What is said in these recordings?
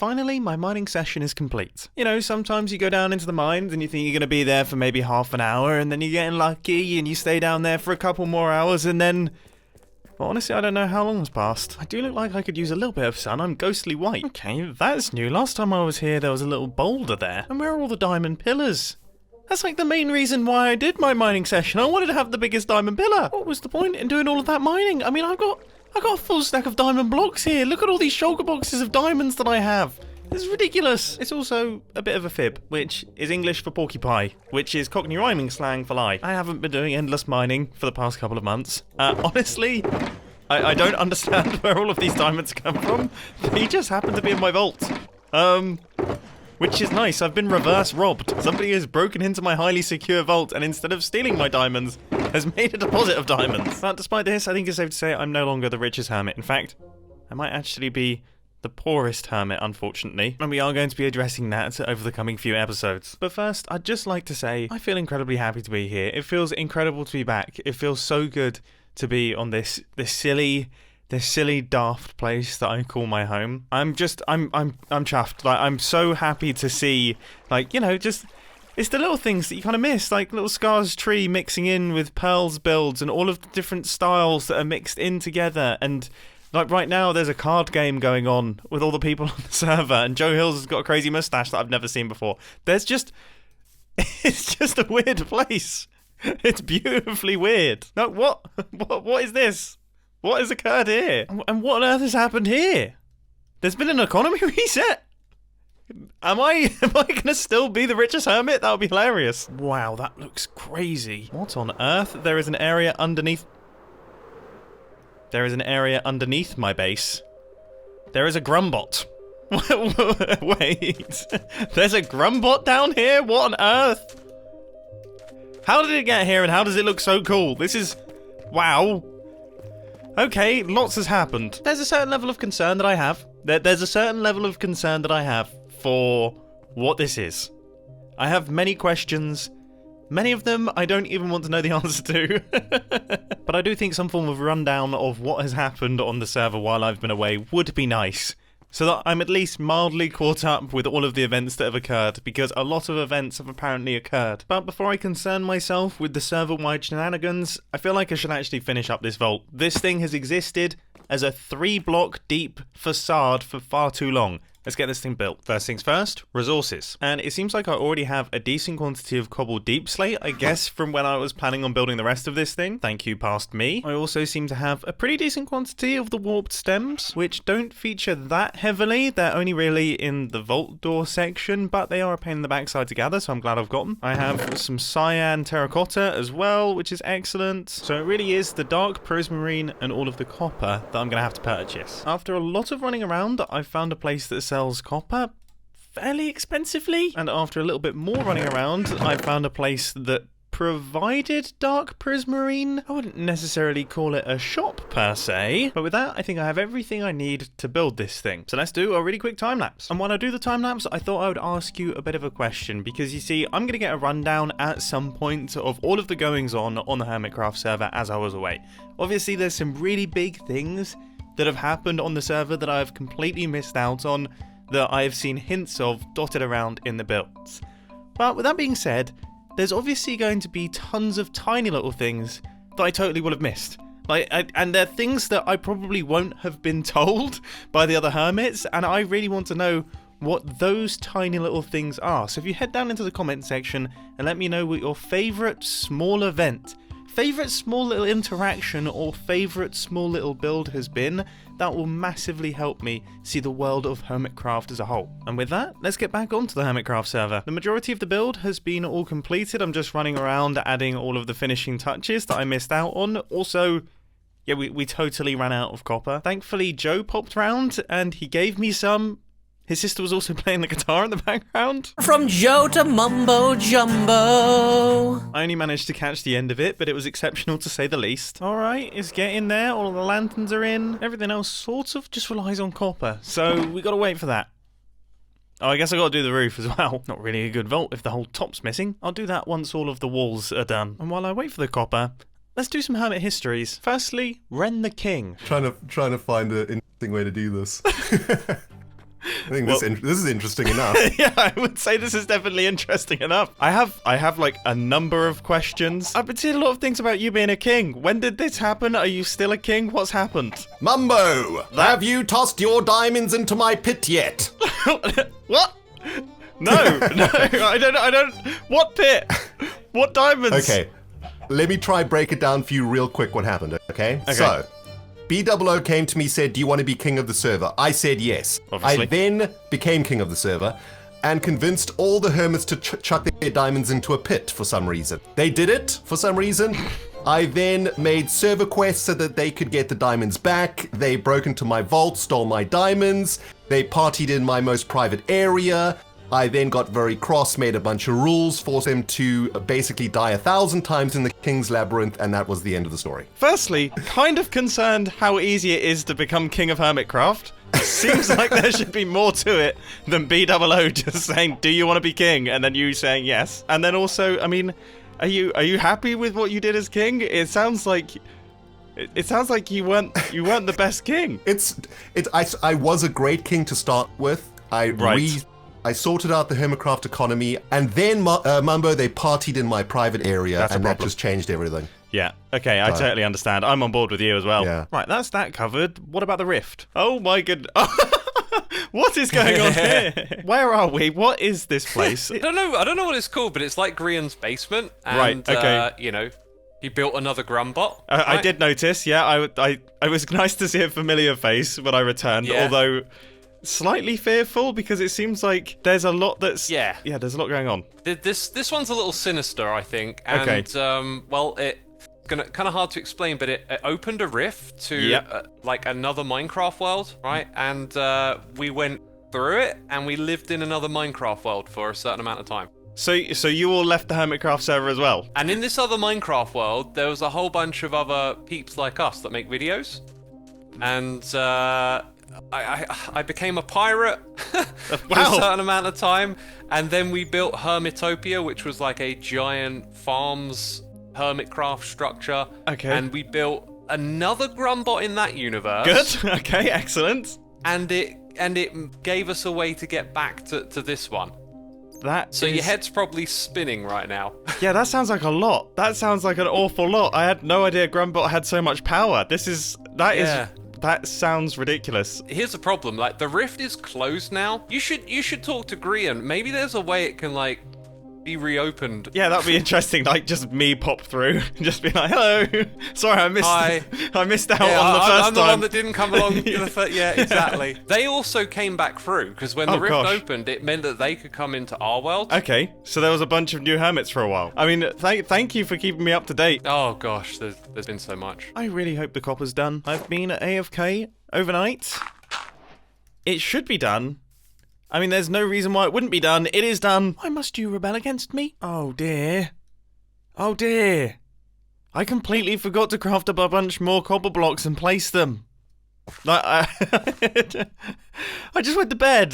finally my mining session is complete. You know, sometimes you go down into the mines and you think you're going to be there for maybe half an hour, and then you're getting lucky and you stay down there for a couple more hours, and then... Well, honestly, I don't know how long has passed. I do look like I could use a little bit of sun. I'm ghostly white. Okay, that's new. Last time I was here, there was a little boulder there. And where are all the diamond pillars? That's like the main reason why I did my mining session. I wanted to have the biggest diamond pillar. What was the point in doing all of that mining? I mean, I got a full stack of diamond blocks here. Look at all these shulker boxes of diamonds that I have. This is ridiculous. It's also a bit of a fib, which is English for porcupine, which is Cockney rhyming slang for lie. I haven't been doing endless mining for the past couple of months. Honestly, I don't understand where all of these diamonds come from. They just happen to be in my vault. Which is nice. I've been reverse robbed. Somebody has broken into my highly secure vault and instead of stealing my diamonds, has made a deposit of diamonds. But despite this, I think it's safe to say I'm no longer the richest hermit. In fact, I might actually be the poorest hermit, unfortunately. And we are going to be addressing that over the coming few episodes. But first, I'd just like to say I feel incredibly happy to be here. It feels incredible to be back. It feels so good to be on this silly daft place that I call my home. I'm chuffed. Like, I'm so happy to see, like, you know, just, it's the little things that you kind of miss, like little Scar's tree mixing in with Pearl's builds and all of the different styles that are mixed in together. And like right now there's a card game going on with all the people on the server, and Joe Hills has got a crazy mustache that I've never seen before. It's just a weird place. It's beautifully weird. No, what is this? What has occurred here? And what on earth has happened here? There's been an economy reset? Am I gonna still be the richest hermit? That would be hilarious. Wow, that looks crazy. What on earth? There is an area underneath... There is an area underneath my base. There is a Grumbot. Wait. There's a Grumbot down here? What on earth? How did it get here and how does it look so cool? This is... Wow. Okay, lots has happened. There's a certain level of concern that I have. There's a certain level of concern that I have for what this is. I have many questions. Many of them I don't even want to know the answer to. But I do think some form of rundown of what has happened on the server while I've been away would be nice, so that I'm at least mildly caught up with all of the events that have occurred, because a lot of events have apparently occurred. But before I concern myself with the server-wide shenanigans, I feel like I should actually finish up this vault. This thing has existed as a 3-block deep facade for far too long. Let's get this thing built. First things first, resources. And it seems like I already have a decent quantity of cobbled deep slate, I guess, from when I was planning on building the rest of this thing. Thank you, past me. I also seem to have a pretty decent quantity of the warped stems, which don't feature that heavily. They're only really in the vault door section, but they are a pain in the backside to gather, so I'm glad I've got them. I have some cyan terracotta as well, which is excellent. So it really is the dark prismarine and all of the copper that I'm going to have to purchase. After a lot of running around, I've found a place that sells copper fairly expensively, and after a little bit more running around, I found a place that provided dark prismarine. I wouldn't necessarily call it a shop per se, but with that I think I have everything I need to build this thing. So let's do a really quick time lapse. And while I do the time lapse, I thought I would ask you a bit of a question, because you see, I'm going to get a rundown at some point of all of the goings on the Hermitcraft server as I was away. Obviously there's some really big things that have happened on the server that I've completely missed out on, that I've seen hints of dotted around in the builds. But with that being said, there's obviously going to be tons of tiny little things that I totally will have missed. And they're things that I probably won't have been told by the other hermits, and I really want to know what those tiny little things are. So if you head down into the comment section and let me know what your favourite small event, favourite small little interaction, or favourite small little build has been, that will massively help me see the world of Hermitcraft as a whole. And with that, let's get back onto the Hermitcraft server. The majority of the build has been all completed. I'm just running around adding all of the finishing touches that I missed out on. Also, yeah, we totally ran out of copper. Thankfully, Joe popped round and he gave me some. His sister was also playing the guitar in the background. From Joe to Mumbo Jumbo. I only managed to catch the end of it, but it was exceptional to say the least. Alright, it's getting there. All the lanterns are in. Everything else sort of just relies on copper. So we gotta wait for that. Oh, I guess I gotta do the roof as well. Not really a good vault if the whole top's missing. I'll do that once all of the walls are done. And while I wait for the copper, let's do some hermit histories. Firstly, Ren the King. Trying to find an interesting way to do this. I think this is interesting enough. Yeah, I would say this is definitely interesting enough. I have like a number of questions. I've been seeing a lot of things about you being a king. When did this happen? Are you still a king? What's happened? Mumbo, have you tossed your diamonds into my pit yet? What? No, I don't. What pit? What diamonds? Okay, let me try break it down for you real quick what happened, okay? So, BOO came to me, said, do you want to be king of the server? I said yes. Obviously. I then became king of the server and convinced all the hermits to chuck their diamonds into a pit for some reason. They did it for some reason. I then made server quests so that they could get the diamonds back. They broke into my vault, stole my diamonds. They partied in my most private area. I then got very cross, made a bunch of rules, forced them to basically die 1,000 times in the King's Labyrinth, and that was the end of the story. Firstly, kind of concerned how easy it is to become king of Hermitcraft. Seems like there should be more to it than BOO just saying, do you want to be king? And then you saying yes. And then also, I mean, are you happy with what you did as king? It sounds like you weren't the best king. I was a great king to start with. I sorted out the Hermitcraft economy, and then Mumbo, they partied in my private area, and that just changed everything. Yeah, okay, I totally understand. I'm on board with you as well. Yeah. Right, that's that covered. What about the rift? Oh my goodness. What is going on here? Where are we? What is this place? I don't know what it's called, but it's like Grian's basement. And, right, okay. He built another Grumbot. Right? I did notice, yeah. I was nice to see a familiar face when I returned, although slightly fearful because it seems like there's a lot that's... Yeah, there's a lot going on. This one's a little sinister, I think. And, it's kind of hard to explain, but it opened a rift to like another Minecraft world, right? And we went through it, and we lived in another Minecraft world for a certain amount of time. So you all left the Hermitcraft server as well? And in this other Minecraft world, there was a whole bunch of other peeps like us that make videos. And I became a pirate for a certain amount of time. And then we built Hermitopia, which was like a giant farms Hermitcraft structure. Okay. And we built another Grumbot in that universe. Good. Okay, excellent. And it gave us a way to get back to this one. So your head's probably spinning right now. Yeah, that sounds like a lot. That sounds like an awful lot. I had no idea Grumbot had so much power. That sounds ridiculous. Here's the problem, like the rift is closed now. You should talk to Grian. Maybe there's a way it can like be reopened. Yeah, that'd be interesting. Like just me pop through and just be like, "Hello, sorry, I missed out on the first time." I'm the one that didn't come along. Yeah, exactly. They also came back through because when the rift opened, it meant that they could come into our world. Okay, so there was a bunch of new hermits for a while. I mean, thank you for keeping me up to date. Oh gosh, there's been so much. I really hope the copper's done. I've been at AFK overnight. It should be done. I mean, there's no reason why it wouldn't be done. It is done. Why must you rebel against me? Oh, dear. Oh, dear. I completely forgot to craft up a bunch more cobble blocks and place them. I just went to bed.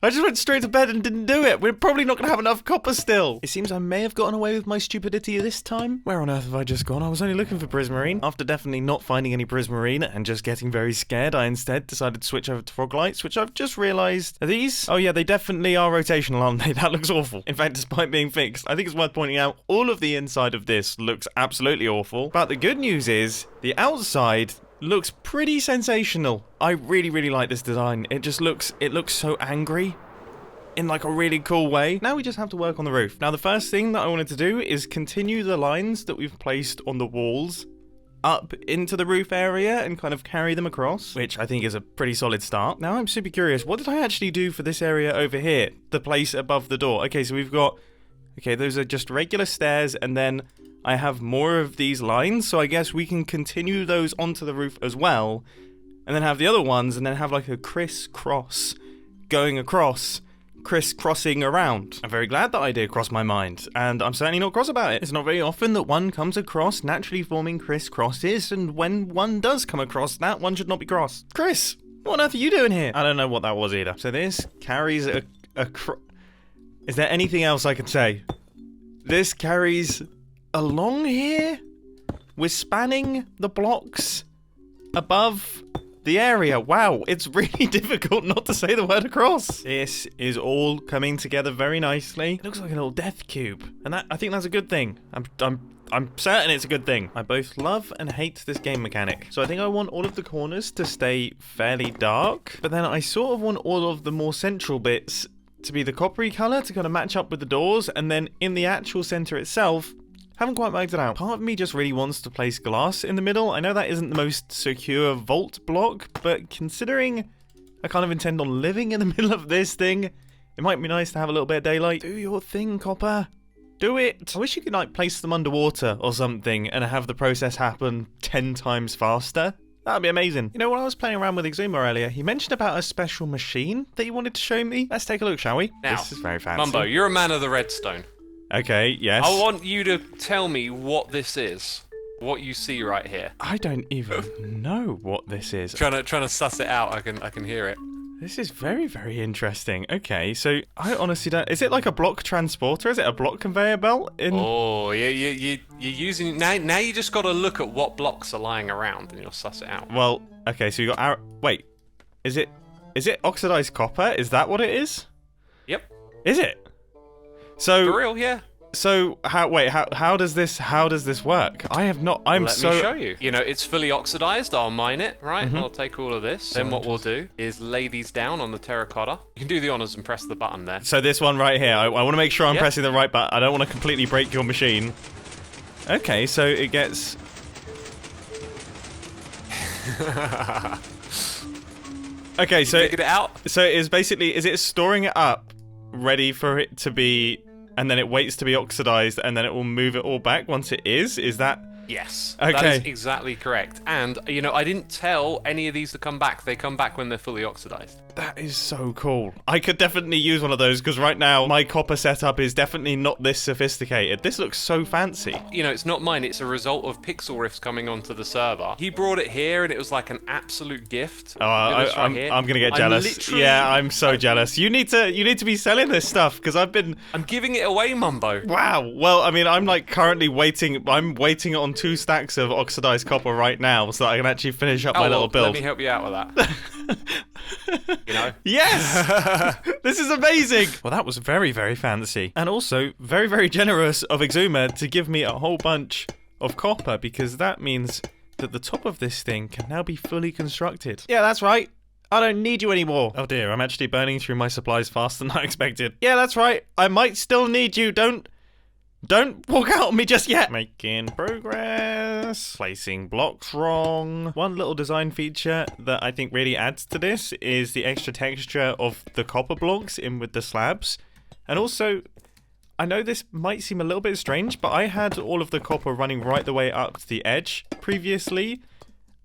I just went straight to bed and didn't do it. We're probably not going to have enough copper still. It seems I may have gotten away with my stupidity this time. Where on earth have I just gone? I was only looking for prismarine. After definitely not finding any prismarine and just getting very scared, I instead decided to switch over to frog lights, which I've just realised. Are these? Oh yeah, they definitely are rotational, aren't they? That looks awful. In fact, despite being fixed, I think it's worth pointing out all of the inside of this looks absolutely awful. But the good news is, the outside looks pretty sensational. I really, really like this design. It looks so angry in like a really cool way. Now we just have to work on the roof. Now the first thing that I wanted to do is continue the lines that we've placed on the walls up into the roof area and kind of carry them across, which I think is a pretty solid start. Now I'm super curious, what did I actually do for this area over here? The place above the door. Okay, so we've got, those are just regular stairs, and then I have more of these lines, so I guess we can continue those onto the roof as well, and then have the other ones, and then have like a crisscross going across, crisscrossing around. I'm very glad that idea crossed my mind, and I'm certainly not cross about it. It's not very often that one comes across naturally forming crisscrosses, and when one does come across that, one should not be cross. Chris, what on earth are you doing here? I don't know what that was either. So this carries a Is there anything else I could say? This carries along here. We're spanning the blocks above the area. Wow, it's really difficult not to say the word across. This is all coming together very nicely. It looks like a little death cube, and I think that's a good thing. I'm certain it's a good thing. I both love and hate this game mechanic. So I think I want all of the corners to stay fairly dark, but then I sort of want all of the more central bits to be the coppery color to kind of match up with the doors, and then in the actual center itself, haven't quite worked it out. Part of me just really wants to place glass in the middle. I know that isn't the most secure vault block, but considering I kind of intend on living in the middle of this thing, it might be nice to have a little bit of daylight. Do your thing, Copper. Do it. I wish you could like place them underwater or something and have the process happen 10 times faster. That'd be amazing. You know, when I was playing around with Exuma earlier, he mentioned about a special machine that he wanted to show me. Let's take a look, shall we? Now, this is very fancy. Mumbo, you're a man of the redstone. Okay, yes. I want you to tell me what this is. What you see right here. I don't even know what this is. Trying to suss it out. I can hear it. This is very, very interesting. Okay, so I honestly don't... Is it like a block transporter? Is it a block conveyor belt? Oh, you're using... Now you just got to look at what blocks are lying around and you'll suss it out. Well, okay, so you got... Wait, is it oxidized copper? Is that what it is? Yep. Is it? So... For real, yeah. So how does this work? I have not. Let me show you. You know, it's fully oxidized. I'll mine it, right? I'll take all of this. Then what we'll do is lay these down on the terracotta. You can do the honors and press the button there. So this one right here. I want to make sure I'm pressing the right button. I don't want to completely break your machine. Okay, so it gets. Okay, so figured it out. So is it storing it up, ready for it to be. And then it waits to be oxidized, and then it will move it all back once it is? Is that... Yes. Okay. That is exactly correct. And, you know, I didn't tell any of these to come back. They come back when they're fully oxidized. That is so cool. I could definitely use one of those, because right now, my copper setup is definitely not this sophisticated. This looks so fancy. You know, it's not mine. It's a result of Pixel Riffs coming onto the server. He brought it here, and it was like an absolute gift. Oh, I'm going to get jealous. Yeah, I'm so jealous. You need to be selling this stuff, because I'm giving it away, Mumbo. Wow. Well, I mean, I'm like currently waiting. I'm waiting on 2 stacks of oxidized copper right now, so that I can actually finish up my little build. Let me help you out with that. You know? Yes! This is amazing! Well, that was very, very fancy. And also, very, very generous of Exuma to give me a whole bunch of copper, because that means that the top of this thing can now be fully constructed. Yeah, that's right. I don't need you anymore. Oh dear, I'm actually burning through my supplies faster than I expected. Yeah, that's right. I might still need you. Don't walk out on me just yet. Making progress. Placing blocks wrong. One little design feature that I think really adds to this is the extra texture of the copper blocks in with the slabs. And also, I know this might seem a little bit strange, but I had all of the copper running right the way up to the edge previously,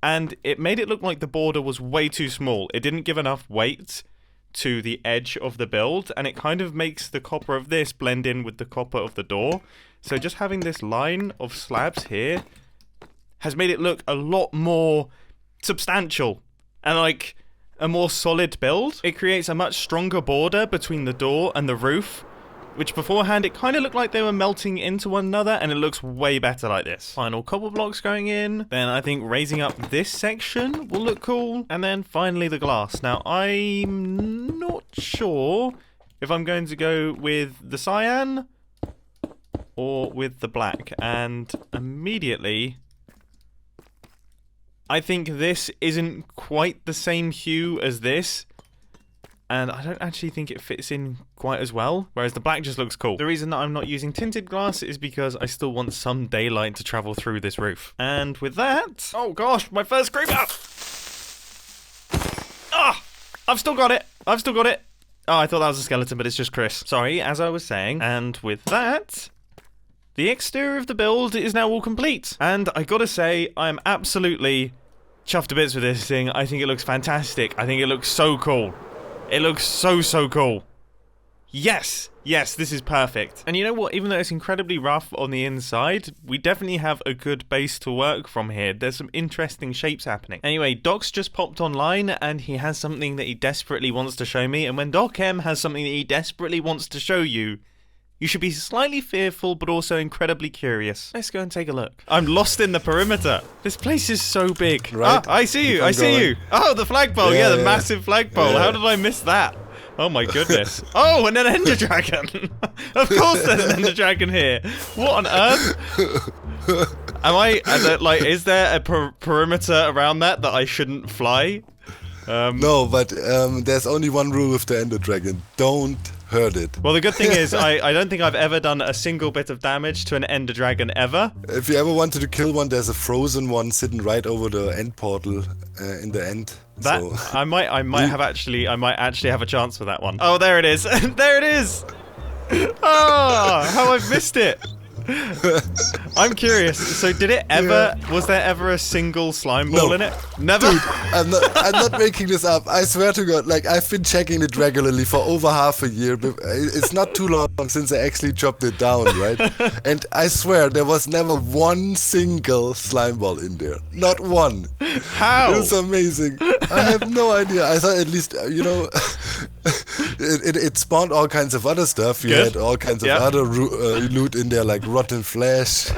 and it made it look like the border was way too small. It didn't give enough weight to the edge of the build, and it kind of makes the copper of this blend in with the copper of the door. So just having this line of slabs here has made it look a lot more substantial and like a more solid build. It creates a much stronger border between the door and the roof, which beforehand it kind of looked like they were melting into one another, and it looks way better like this. Final copper blocks going in. Then I think raising up this section will look cool. And then finally the glass. Now I'm not sure if I'm going to go with the cyan or with the black. And immediately I think this isn't quite the same hue as this, and I don't actually think it fits in quite as well, whereas the black just looks cool. The reason that I'm not using tinted glass is because I still want some daylight to travel through this roof. And with that... Oh gosh, my first creeper! Ah! I've still got it! Oh, I thought that was a skeleton, but it's just Chris. Sorry, as I was saying. And with that, the exterior of the build is now all complete. And I gotta say, I'm absolutely chuffed to bits with this thing. I think it looks fantastic. I think it looks so cool. It looks so cool. Yes, this is perfect. And you know what? Even though it's incredibly rough on the inside, we definitely have a good base to work from here. There's some interesting shapes happening. Anyway, Doc's just popped online, and he has something that he desperately wants to show me. And when Doc M has something that he desperately wants to show you, You should be slightly fearful, but also incredibly curious. Let's go and take a look. I'm lost in the perimeter. This place is so big. Right. Ah, I see you. I see you. Oh, the flagpole. Yeah, the massive flagpole. Yeah. How did I miss that? Oh my goodness. Oh, and an ender dragon. Of course there's an ender dragon here. What on earth? Is there a perimeter around that I shouldn't fly? No, but there's only one rule with the ender dragon. Don't hurt it. Well, the good thing is I don't think I've ever done a single bit of damage to an ender dragon ever. If you ever wanted to kill one, there's a frozen one sitting right over the end portal in the end. That So I might actually have a chance for that one. Oh, there it is. There it is. Oh, how I've missed it. I'm curious. So, did it ever? Yeah. Was there ever a single slime ball in it? Never. Dude, I'm not making this up. I swear to God. Like, I've been checking it regularly for over half a year. But it's not too long since I actually chopped it down, right? And I swear there was never one single slime ball in there. Not one. How? It was amazing. I have no idea. I thought at least it spawned all kinds of other stuff. You had all kinds of other loot in there, like rotten flesh.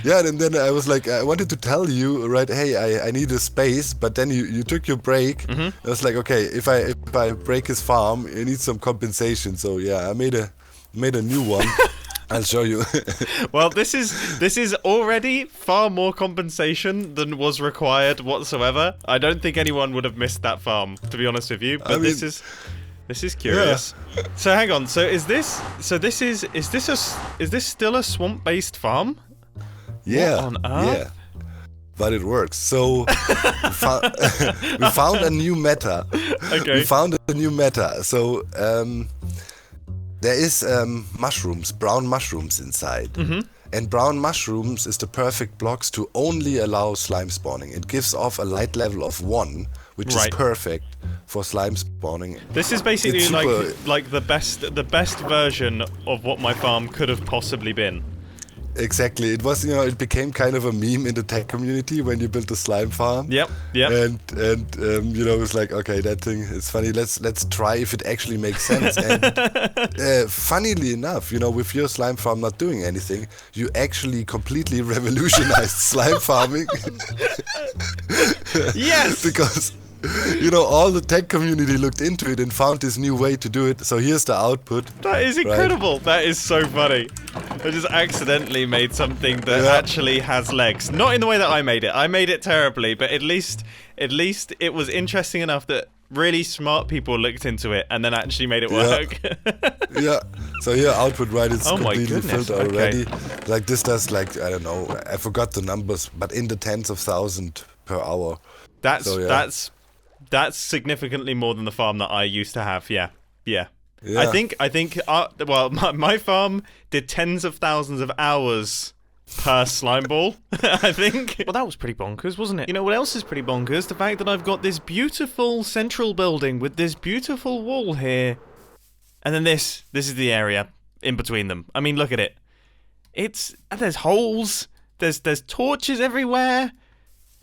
Yeah, and then I was like, I wanted to tell you, right? Hey, I need a space, but then you took your break. I was like, okay, if I break his farm, you need some compensation. So yeah, I made a new one. I'll show you. Well, this is already far more compensation than was required whatsoever. I don't think anyone would have missed that farm, to be honest with you. But this is curious. Yeah. So hang on. So is this still a swamp-based farm? Yeah. What on earth? Yeah. But it works. So we found a new meta. Okay. We found a new meta. So there is mushrooms, brown mushrooms inside. And brown mushrooms is the perfect blocks to only allow slime spawning. It gives off a light level of 1, which is perfect for slime spawning. This is basically like the best version of what my farm could have possibly been. Exactly. It was, it became kind of a meme in the tech community when you built a slime farm. Yep. And it was like, okay, that thing is funny. Let's try if it actually makes sense. And funnily enough, with your slime farm not doing anything, you actually completely revolutionized slime farming. Yes. Because all the tech community looked into it and found this new way to do it. So here's the output. That is incredible. Right? That is so funny. I just accidentally made something that actually has legs. Not in the way that I made it. I made it terribly, but at least it was interesting enough that really smart people looked into it and then actually made it work. Yeah. So here, output it's completely filled already. Okay. Like this does I don't know. I forgot the numbers, but in the tens of thousands per hour. That's significantly more than the farm that I used to have. Yeah. I think my farm did tens of thousands of hours per slime ball, I think. Well, that was pretty bonkers, wasn't it? You know what else is pretty bonkers? The fact that I've got this beautiful central building with this beautiful wall here. And then this is the area in between them. I mean, look at it. There's holes. There's torches everywhere.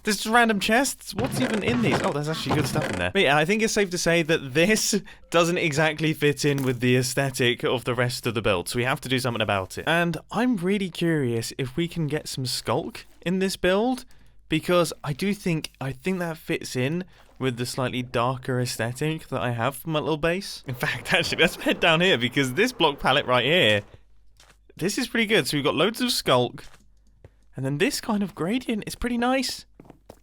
There's just random chests. What's even in these? Oh, there's actually good stuff in there. But yeah, I think it's safe to say that this doesn't exactly fit in with the aesthetic of the rest of the build, so we have to do something about it. And I'm really curious if we can get some Skulk in this build, because I think that fits in with the slightly darker aesthetic that I have for my little base. In fact, actually, let's head down here, because this block palette right here, this is pretty good. So we've got loads of Skulk, and then this kind of gradient is pretty nice.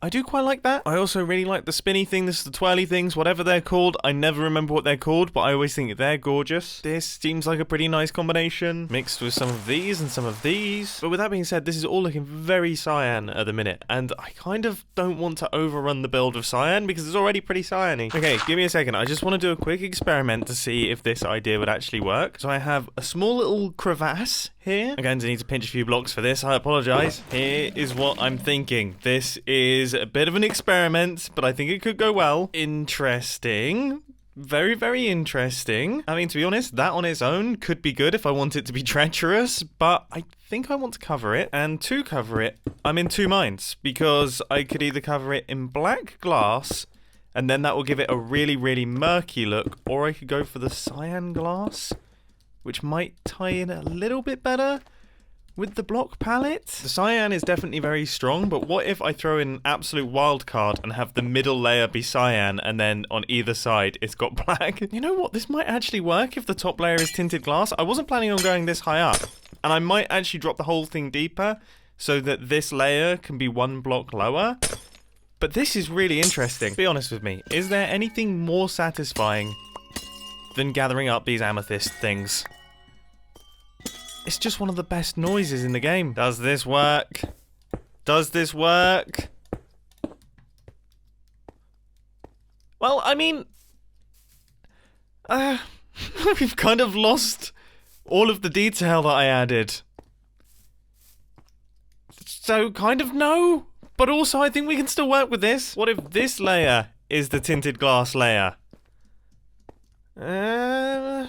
I do quite like that. I also really like the spinny thing. This is the twirly things, whatever they're called. I never remember what they're called, but I always think they're gorgeous. This seems like a pretty nice combination, mixed with some of these and some of these. But with that being said, this is all looking very cyan at the minute, and I kind of don't want to overrun the build of cyan because it's already pretty cyany. Okay, give me a second. I just want to do a quick experiment to see if this idea would actually work. So I have a small little crevasse here. I'm going to need to pinch a few blocks for this. I apologize. Here is what I'm thinking. This is a bit of an experiment, but I think it could go well. Interesting. Very, very interesting. I mean, to be honest, that on its own could be good if I want it to be treacherous, but I think I want to cover it. And to cover it, I'm in two minds, because I could either cover it in black glass, and then that will give it a really, really murky look, or I could go for the cyan glass, which might tie in a little bit better with the block palette. The cyan is definitely very strong, but what if I throw in an absolute wild card and have the middle layer be cyan, and then on either side it's got black? You know what? This might actually work if the top layer is tinted glass. I wasn't planning on going this high up, and I might actually drop the whole thing deeper so that this layer can be one block lower. But this is really interesting. Be honest with me, is there anything more satisfying than gathering up these amethyst things? It's just one of the best noises in the game. Does this work? Does this work? Well, I mean... we've kind of lost all of the detail that I added. So, kind of no. But also, I think we can still work with this. What if this layer is the tinted glass layer?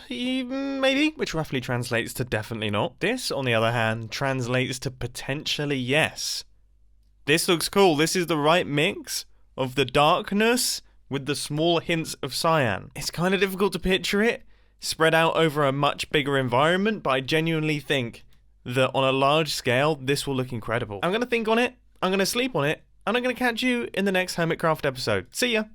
Maybe, which roughly translates to definitely not. This, on the other hand, translates to potentially yes. This looks cool. This is the right mix of the darkness with the small hints of cyan. It's kind of difficult to picture it spread out over a much bigger environment, but I genuinely think that on a large scale, this will look incredible. I'm going to think on it, I'm going to sleep on it, and I'm going to catch you in the next Hermitcraft episode. See ya!